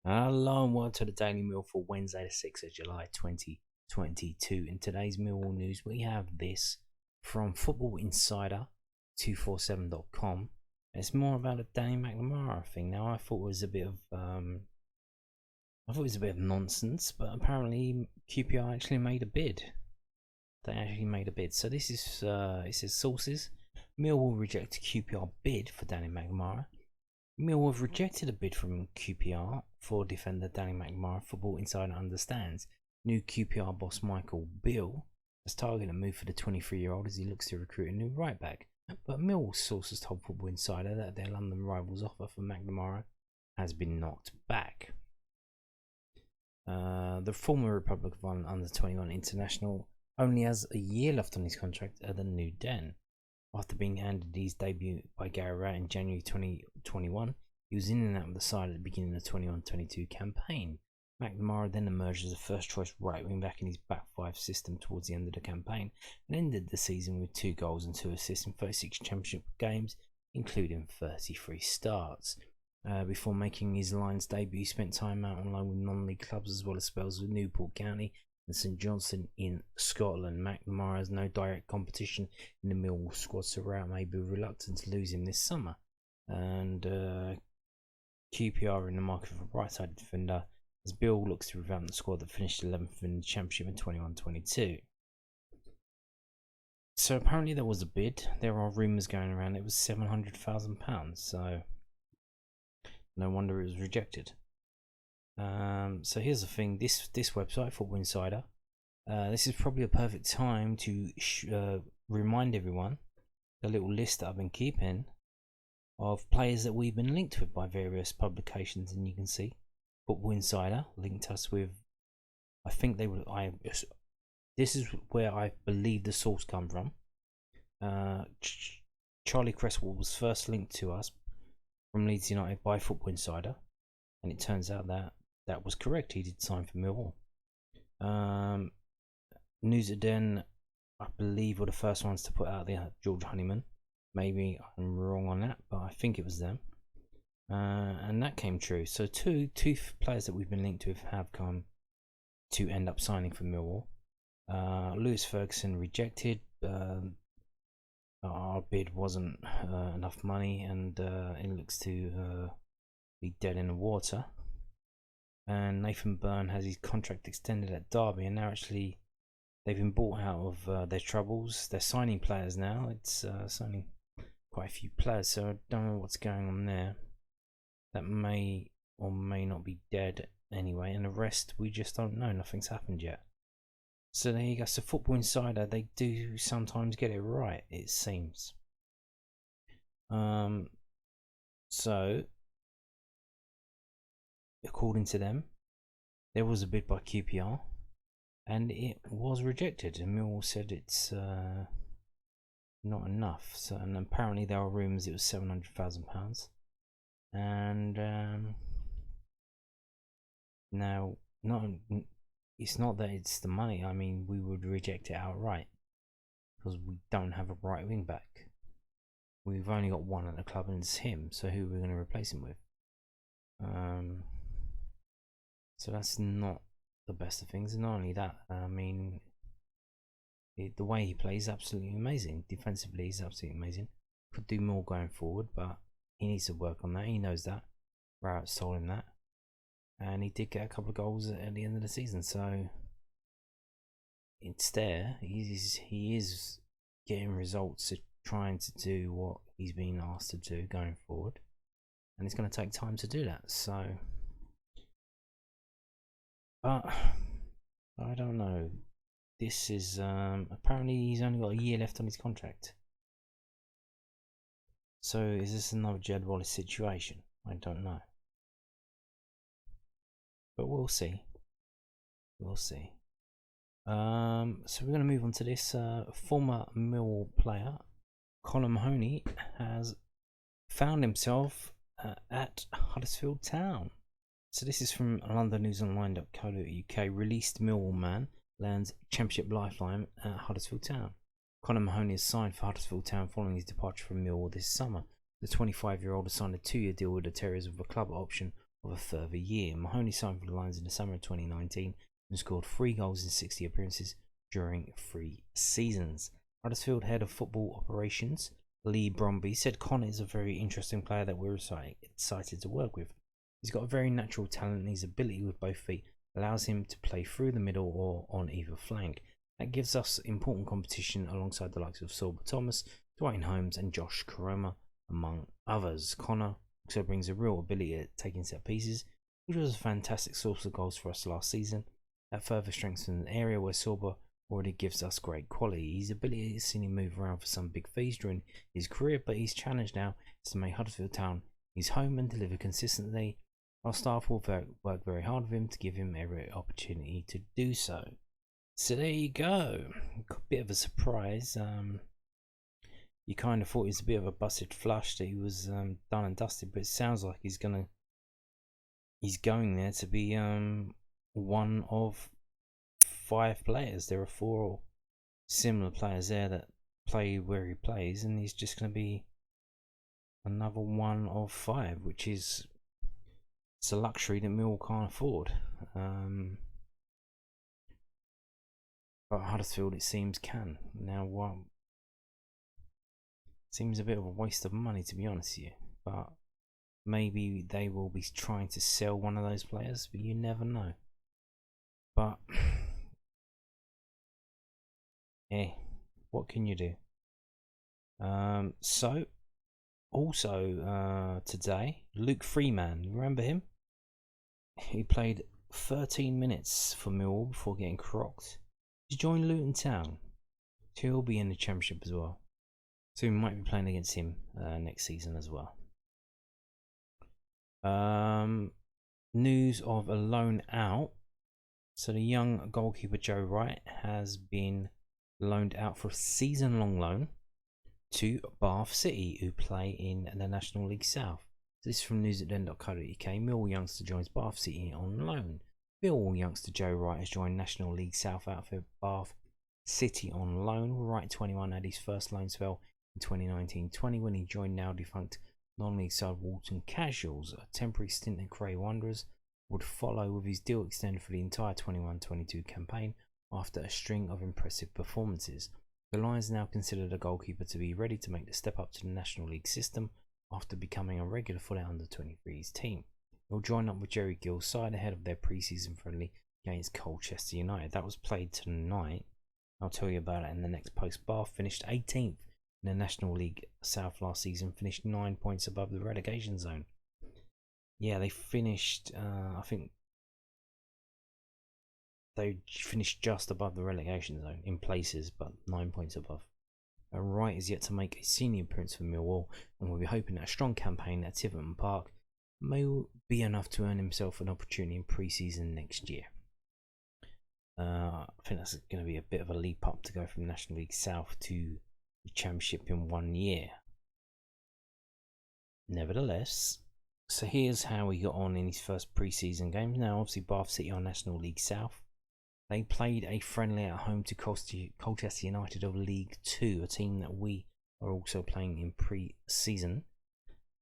Hello and welcome to the Daily Mill for Wednesday the 6th of July 2022. In today's Millwall news we have this from Football Insider 247.com. It's more about the Danny McNamara thing. Now I thought it was a bit of nonsense, but apparently QPR actually made a bid. They actually made a bid. So this is it says sources. Millwall reject QPR bid for Danny McNamara. Millwall have rejected a bid from QPR for defender Danny McNamara. Football Insider understands new QPR boss Michael Beale has targeted a move for the 23-year-old as he looks to recruit a new right back. But Millwall sources told Football Insider that their London rivals' offer for McNamara has been knocked back. The former Republic of Ireland under-21 international only has a year left on his contract at the New Den. After being handed his debut by Gary Wright in January 2021, he was in and out of the side at the beginning of the 21-22 campaign. McNamara then emerged as a first-choice right wing back in his back five system towards the end of the campaign and ended the season with 2 goals and 2 assists in 36 championship games, including 33 starts. Before making his Lions debut, he spent time out on loan with non-league clubs as well as spells with Newport County and St Johnstone in Scotland. McNamara has no direct competition in the Millwall squad, so Wright may be reluctant to lose him this summer. And QPR are in the market for a right-sided defender as Bill looks to revamp the squad that finished 11th in the Championship in 21-22. So apparently there was a bid. There are rumours going around it was £700,000, so no wonder it was rejected. So here's the thing, this website, Football Insider, this is probably a perfect time to remind everyone the little list that I've been keeping of players that we've been linked with by various publications, and you can see Football Insider linked us with, I think they would, this is where I believe the source come from. Charlie Cresswell was first linked to us from Leeds United by Football Insider, and it turns out that was correct. He did sign for Millwall. News Den, I believe, were the first ones to put out the George Honeyman. Maybe I'm wrong on that, but I think it was them. And that came true. So two players that we've been linked with have come to end up signing for Millwall. Lewis Ferguson rejected. Our bid wasn't enough money, and it looks to be dead in the water. And Nathan Byrne has his contract extended at Derby, and now actually they've been bought out of their troubles. They're signing players now. It's signing quite a few players, so I don't know what's going on there. That may or may not be dead anyway, and the rest we just don't know. Nothing's happened yet. So there you go. So Football Insider, they do sometimes get it right, it seems. So according to them, there was a bid by QPR and it was rejected, and Millwall said it's not enough. So, and apparently there are rumours it was £700,000, and now it's not that it's the money. I mean, we would reject it outright because we don't have a right wing back. We've only got one at the club, and it's him. So who are we going to replace him with? So that's not the best of things. And not only that, I mean, the way he plays is absolutely amazing. Defensively, he's absolutely amazing. Could do more going forward, but he needs to work on that. He knows that. Wright told him that, and he did get a couple of goals at the end of the season. So it's there. He is getting results, trying to do what he's been asked to do going forward, and it's going to take time to do that. So, but I don't know. This is apparently he's only got a year left on his contract. So is this another Jed Wallace situation? I don't know, but we'll see. We'll see. So we're going to move on to this. Former Millwall player Colin Mahoney has found himself at Huddersfield Town. So this is from londonnewsonline.co.uk. Released Millwall man lands Championship lifeline at Huddersfield Town. Colin Mahoney has signed for Huddersfield Town following his departure from Millwall this summer. The 25-year-old has signed a 2-year deal with the Terriers with a club option of a further year. Mahoney signed for the Lions in the summer of 2019 and scored 3 goals in 60 appearances during 3 seasons. Huddersfield head of football operations Lee Bromby said Connor is a very interesting player that we're excited to work with. He's got a very natural talent, and his ability with both feet allows him to play through the middle or on either flank. That gives us important competition alongside the likes of Sorba Thomas, Dwight Holmes and Josh Koroma, among others. Connor also brings a real ability at taking set pieces, which was a fantastic source of goals for us last season. That further strengthens an area where Sorba already gives us great quality. His ability has seen him move around for some big fees during his career, but his challenge now is to make Huddersfield Town his home and deliver consistently. Our staff will work very hard with him to give him every opportunity to do so. So there you go. A bit of a surprise. You kind of thought it was a bit of a busted flush that he was done and dusted, but it sounds like he's going there to be one of 5 players. There are 4 similar players there that play where he plays, and he's just going to be another one of 5, which is it's a luxury that Millwall can't afford. But Huddersfield, it seems, can. Now, seems a bit of a waste of money, to be honest with you, but maybe they will be trying to sell one of those players, but you never know. But what can you do? So also today, Luke Freeman, remember him? He played 13 minutes for Millwall before getting crocked. He joined Luton Town. He'll be in the Championship as well, so we might be playing against him next season as well. News of a loan out. So the young goalkeeper Joe Wright has been loaned out for a season-long loan to Bath City, who play in the National League South. So this is from news@den.co.uk. Millwall Youngster joins Bath City on loan. Millwall Youngster Joe Wright has joined National League South outfit Bath City on loan. Wright, 21, had his first loan spell in 2019-20 when he joined now defunct non-league side Walton Casuals. A temporary stint at Grey Wanderers would follow, with his deal extended for the entire 21-22 campaign after a string of impressive performances. The Lions now consider the goalkeeper to be ready to make the step up to the National League system after becoming a regular for their under-23s team. He'll join up with Jerry Gill's side ahead of their pre-season friendly against Colchester United. That was played tonight. I'll tell you about it in the next post. Bath finished 18th in the National League South last season, finished 9 points above the relegation zone. Yeah, they finished, I think they finished just above the relegation zone in places, but 9 points above. Wright is yet to make a senior appearance for Millwall, and we'll be hoping that a strong campaign at Tiverton Park may be enough to earn himself an opportunity in pre-season next year. I think that's going to be a bit of a leap up to go from National League South to the Championship in 1 year. Nevertheless, so here's how he got on in his first pre-season games. Now, obviously, Bath City are National League South. They played a friendly at home to Colchester United of League 2, a team that we are also playing in pre-season.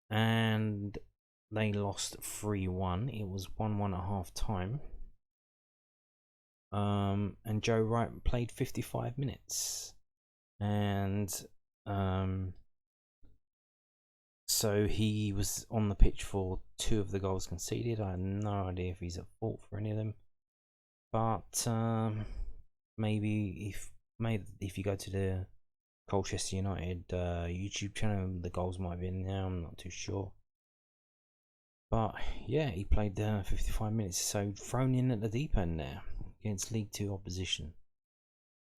And they lost 3-1. It was 1-1 at half time. And Joe Wright played 55 minutes. And so he was on the pitch for 2 of the goals conceded. I have no idea if he's at fault for any of them. But maybe if you go to the Colchester United YouTube channel, the goals might be in there. I'm not too sure. But yeah, he played 55 minutes, so thrown in at the deep end there against League 2 opposition.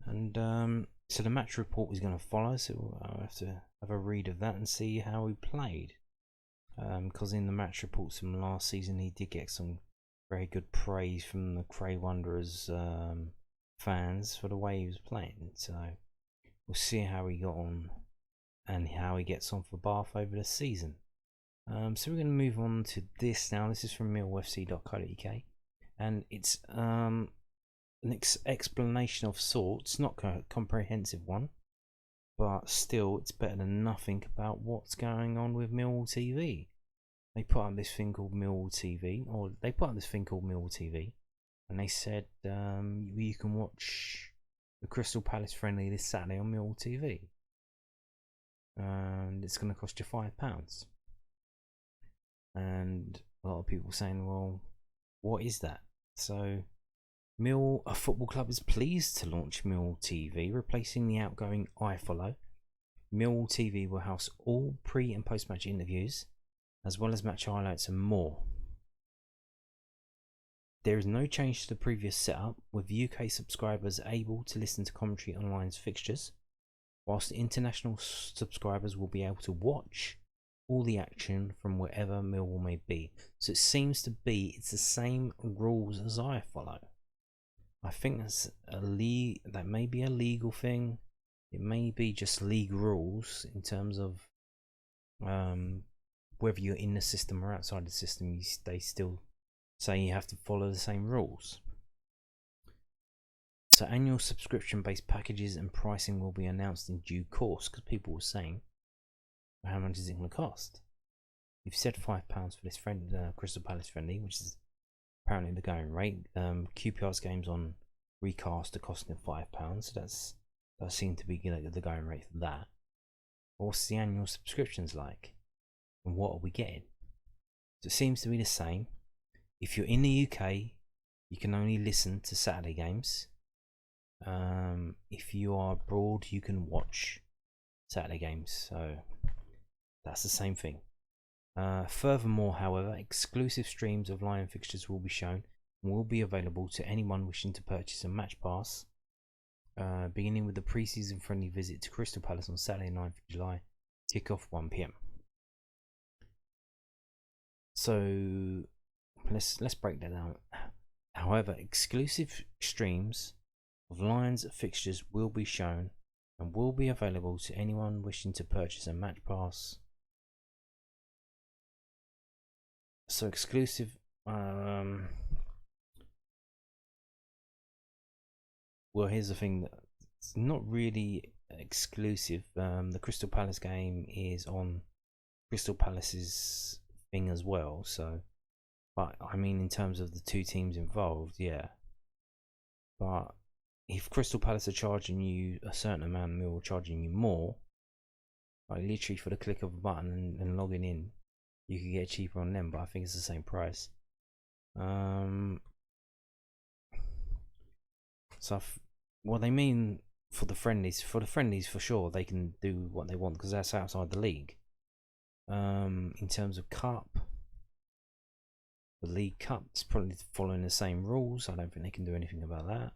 And so the match report is going to follow, so I'll have to have a read of that and see how he played. Because in the match reports from last season, he did get some very good praise from the Grey Wanderers fans for the way he was playing. So we'll see how he got on and how he gets on for Bath over the season. So we're going to move on to this now. This is from millwallfc.co.uk, and it's an explanation of sorts, not a comprehensive one, but still it's better than nothing about what's going on with Millwall TV. they put up this thing called Millwall TV, or they put up this thing called Millwall TV, and they said you can watch the Crystal Palace friendly this Saturday on Millwall TV, and it's going to cost you £5. And a lot of people saying, well, what is that? So Millwall Football Club is pleased to launch Millwall TV, replacing the outgoing iFollow. Millwall TV will house all pre and post match interviews, as well as match highlights and more. There is no change to the previous setup, with UK subscribers able to listen to commentary on Lions fixtures, whilst international subscribers will be able to watch all the action from wherever Millwall may be. So it seems to be it's the same rules as iFollow. I think that's that may be a legal thing. It may be just league rules in terms of whether you're in the system or outside the system. They still say you have to follow the same rules. So annual subscription based packages and pricing will be announced in due course, because people were saying, how much is it going to cost? You've said £5 for this Crystal Palace friendly, which is apparently the going rate. QPR's games on recast are costing £5, so that seemed to be the going rate for that. What's the annual subscriptions like, and what are we getting? So it seems to be the same. If you're in the UK, you can only listen to Saturday games. If you are abroad, you can watch Saturday games. So that's the same thing. Furthermore, however, exclusive streams of Lion fixtures will be shown and will be available to anyone wishing to purchase a match pass, beginning with the pre-season friendly visit to Crystal Palace on Saturday 9th of July, kick-off 1 PM. So let's break that down. However, exclusive streams of Lions fixtures will be shown and will be available to anyone wishing to purchase a match pass. So exclusive, well, here's the thing, that it's not really exclusive. The Crystal Palace game is on Crystal Palace's thing as well, so, but I mean in terms of the two teams involved, yeah. But if Crystal Palace are charging you a certain amount, Millwall charging you more, like literally for the click of a button and logging in, you could get cheaper on them, but I think it's the same price. So what they mean for the friendlies for sure, they can do what they want because that's outside the league. In terms of cup, the League Cup is probably following the same rules. I don't think they can do anything about that.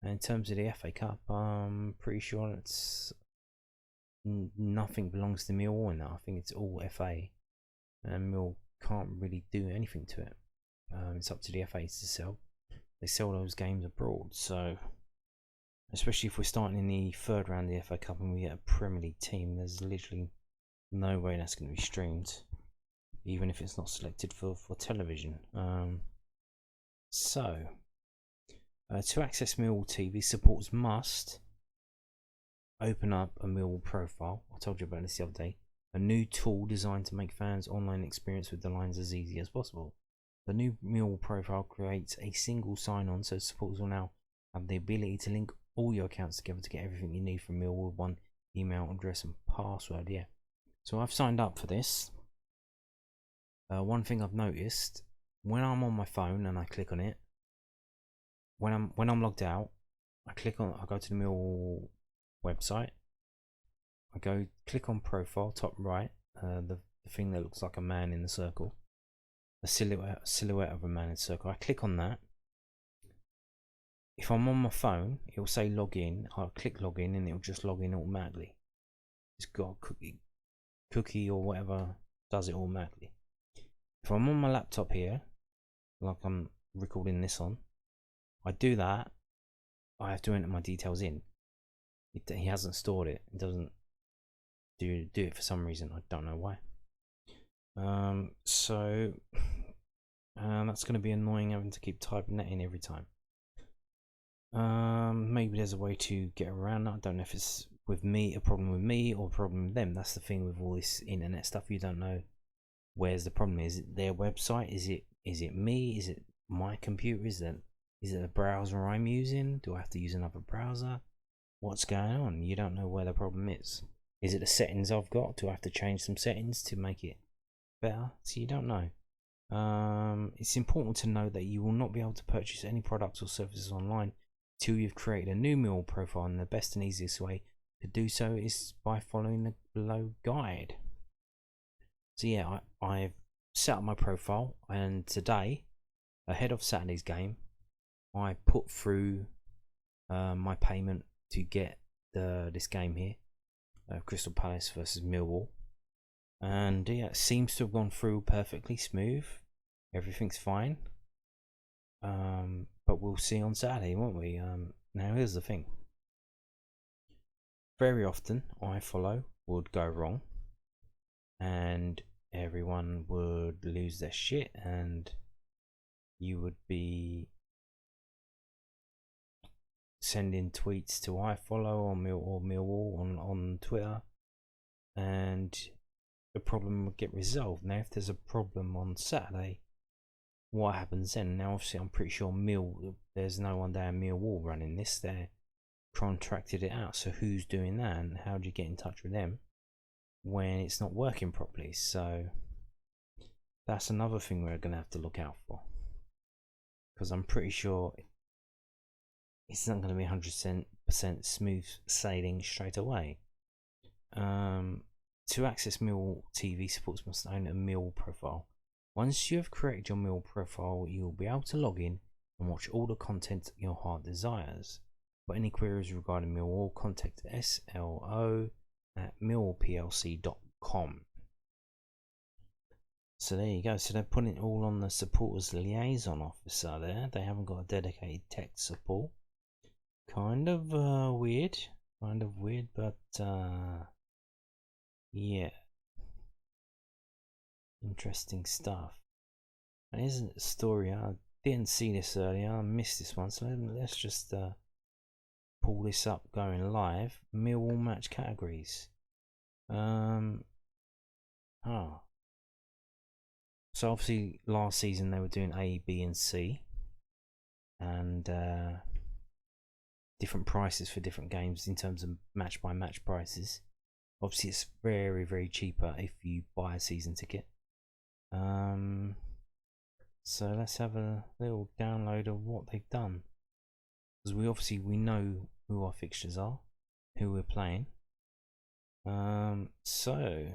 And in terms of the FA Cup, I'm pretty sure it's nothing belongs to Millwall now. I think it's all FA, and Mill can't really do anything to it. It's up to the FA to sell. They sell those games abroad, so especially if we're starting in the third round of the FA Cup and we get a Premier League team, there's literally no way that's going to be streamed, even if it's not selected for television. To access Millwall TV, supporters must open up a Millwall profile. I told you about this the other day. A new tool designed to make fans' online experience with the Lions as easy as possible. The new Millwall profile creates a single sign-on, so supporters will now have the ability to link all your accounts together to get everything you need from Millwall with one email address and password. Yeah. So I've signed up for this. One thing I've noticed, when I'm on my phone and I click on it, when I'm logged out, I go to the Millwall website. I click on profile, top right, the thing that looks like a man in the circle, a silhouette of a man in a circle. I click on that. If I'm on my phone, it will say log in. I'll click log in and it will just log in automatically. It's got a cookie or whatever does it automatically. If I'm on my laptop here, like I'm recording this on, I do that, I have to enter my details in. He hasn't stored it. It doesn't do it for some reason. I don't know why. So that's going to be annoying having to keep typing that in every time. Maybe there's a way to get around that. I don't know if it's with me, a problem with me, or a problem with them. That's the thing with all this internet stuff. You don't know Where's the problem? Is it their website? Is it me? Is it my computer? Is it the browser I'm using? Do I have to use another browser? What's going on? You don't know where the problem is. Is it the settings I've got? Do I have to change some settings to make it better? So you don't know. It's important to know that you will not be able to purchase any products or services online till you've created a new Millwall profile, and the best and easiest way to do so is by following the below guide. So yeah, I've set up my profile, and today, ahead of Saturday's game, I put through my payment to get this game here, Crystal Palace versus Millwall, and yeah, it seems to have gone through perfectly smooth. Everything's fine, but we'll see on Saturday, won't we? Now here's the thing. Very often I follow would go wrong, and everyone would lose their shit, and you would be sending tweets to iFollow or Millwall on Twitter, and the problem would get resolved. Now if there's a problem on Saturday, what happens then? Now obviously I'm pretty sure there's no one down Millwall running this. They're contracted it out, so who's doing that, and how do you get in touch with them when it's not working properly? So that's another thing we're going to have to look out for, because I'm pretty sure it's not going to be 100% smooth sailing straight away. To access Millwall TV, supporters must own a Millwall profile. Once you have created your Millwall profile, you will be able to log in and watch all the content your heart desires. For any queries regarding Millwall, contact slo@millwallplc.com. So there you go. So they're putting it all on the supporters liaison officer there. They haven't got a dedicated tech support. Kind of weird, but yeah, interesting stuff. And isn't a story? I didn't see this earlier. I missed this one. So let's just pull this up, going live. Millwall match categories. So obviously last season they were doing A, B, and C, and different prices for different games in terms of match by match prices. Obviously it's very, very cheaper if you buy a season ticket. So let's have a little download of what they've done, because we know who our fixtures are, who we're playing. So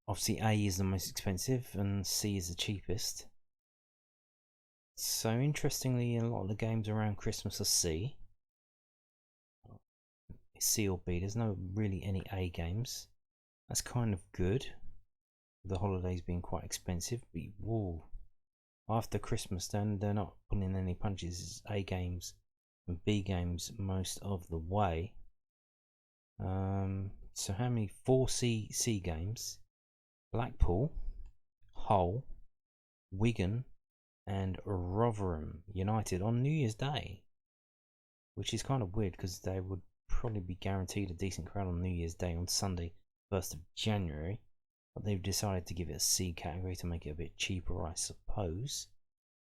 obviously A is the most expensive and C is the cheapest. So interestingly, a lot of the games around Christmas are C. C or B. There's no really any A games. That's kind of good. The holidays being quite expensive, but whoa, after Christmas then they're not putting any punches. It's A games and B games most of the way. So how many? 4 C games: Blackpool, Hull, Wigan, and Rotherham United on New Year's Day, which is kind of weird because they would probably be guaranteed a decent crowd on New Year's Day on Sunday, 1st of January, but they've decided to give it a C category to make it a bit cheaper, I suppose.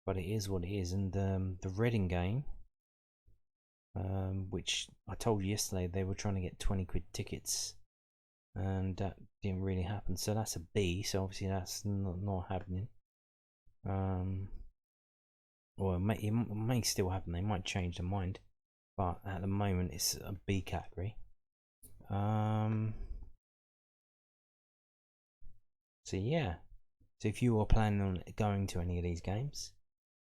But it is what it is. And the Reading game, which I told you yesterday, they were trying to get 20 quid tickets, and that didn't really happen. So that's a B. So obviously that's not happening. Or it may still happen. They might change their mind, but at the moment it's a B category. So yeah, so if you are planning on going to any of these games,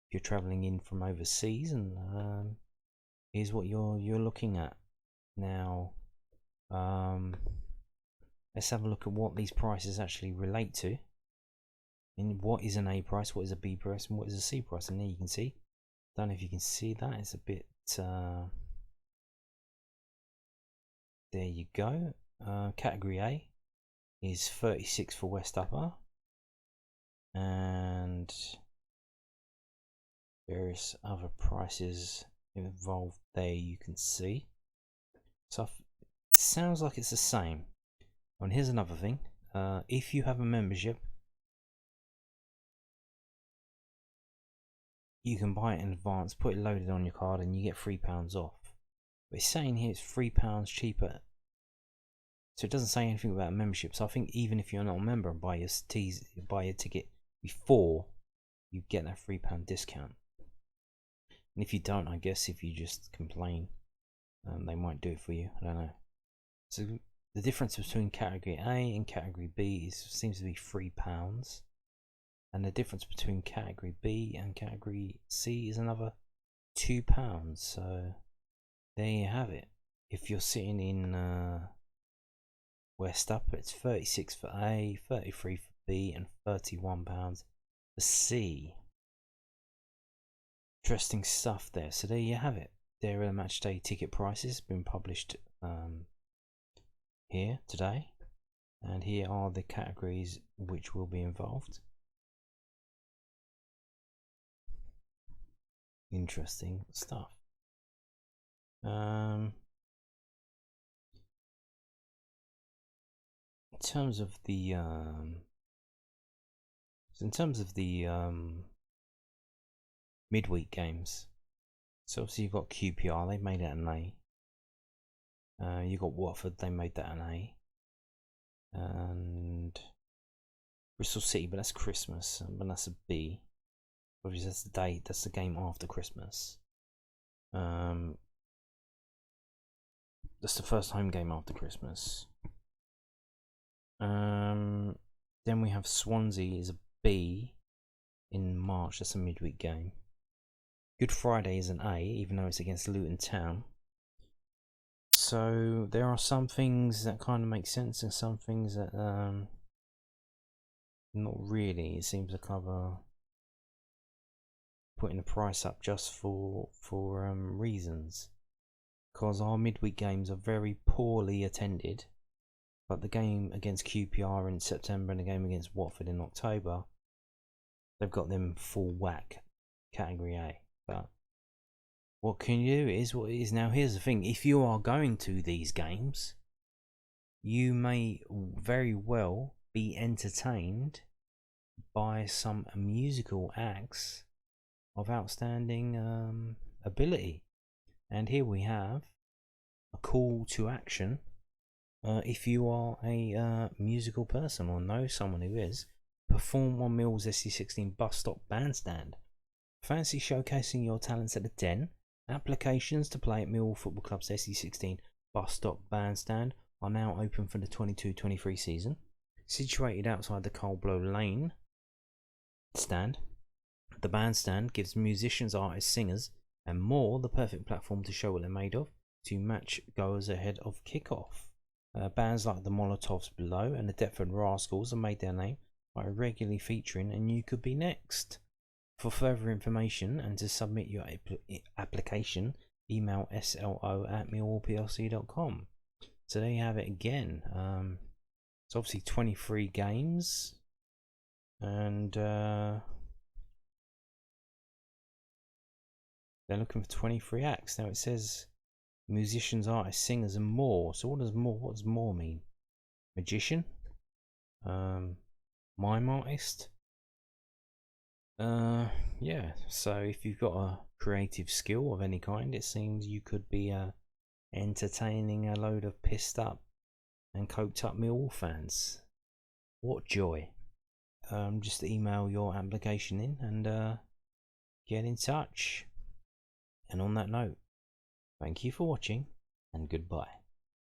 if you're travelling in from overseas, and here's what you're looking at now. Let's have a look at what these prices actually relate to. And what is an A price, what is a B price, and what is a C price? And there you can see. Don't know if you can see that. It's a bit. There you go. Category A is 36 for West Upper, and various other prices involved there you can see. So it sounds like it's the same. And here's another thing. if you have a membership, you can buy it in advance, put it loaded on your card, and you get £3 off. But it's saying here it's £3 cheaper, so it doesn't say anything about a membership. So I think even if you're not a member and buy your ticket before, you get that £3 discount. And if you don't, I guess if you just complain, they might do it for you. I don't know. So the difference between category A and category B seems to be £3, and the difference between category B and category C is another £2. So there you have it. If you're sitting in West Upper, it's 36 for A, 33 for B, and £31 for C. Interesting stuff there. So there you have it. There are the Matchday ticket prices, been published here today, and here are the categories which will be involved. Interesting stuff. In terms of the midweek games, so obviously you've got QPR, they've made it an A. You got Watford, they made that an A, and Bristol City, but that's Christmas, but that's a B. Obviously that's the day, that's the game after Christmas. That's the first home game after Christmas. Then we have Swansea is a B in March, that's a midweek game. Good Friday is an A, even though it's against Luton Town. So there are some things that kind of make sense and some things that not really. It seems to cover putting the price up just for reasons, because our midweek games are very poorly attended. But the game against QPR in September and the game against Watford in October, they've got them full whack, category A. But what can you do is what it is. Now here's the thing, if you are going to these games, you may very well be entertained by some musical acts of outstanding ability. And here we have a call to action. If you are a musical person or know someone who is, perform on Millwall's SC16 bus stop bandstand. Fancy showcasing your talents at the Den? Applications to play at Millwall Football Club's SC16 bus stop bandstand are now open for the 22-23 season. Situated outside the Coldblow Lane stand, the bandstand gives musicians, artists, singers and more the perfect platform to show what they're made of to match goers ahead of kick-off. Bands like the Molotovs Below and the Deptford Rascals have made their name by regularly featuring And You Could Be Next. For further information and to submit your application, email slo@millwallplc.com. So there you have it again. It's obviously 23 games, and they're looking for 23 acts. Now it says musicians, artists, singers and more. So what does more mean? Magician? Mime artist? Yeah, so if you've got a creative skill of any kind, it seems you could be entertaining a load of pissed up and coked up Millwall fans. What joy. Just email your application in and get in touch. And on that note, thank you for watching and goodbye.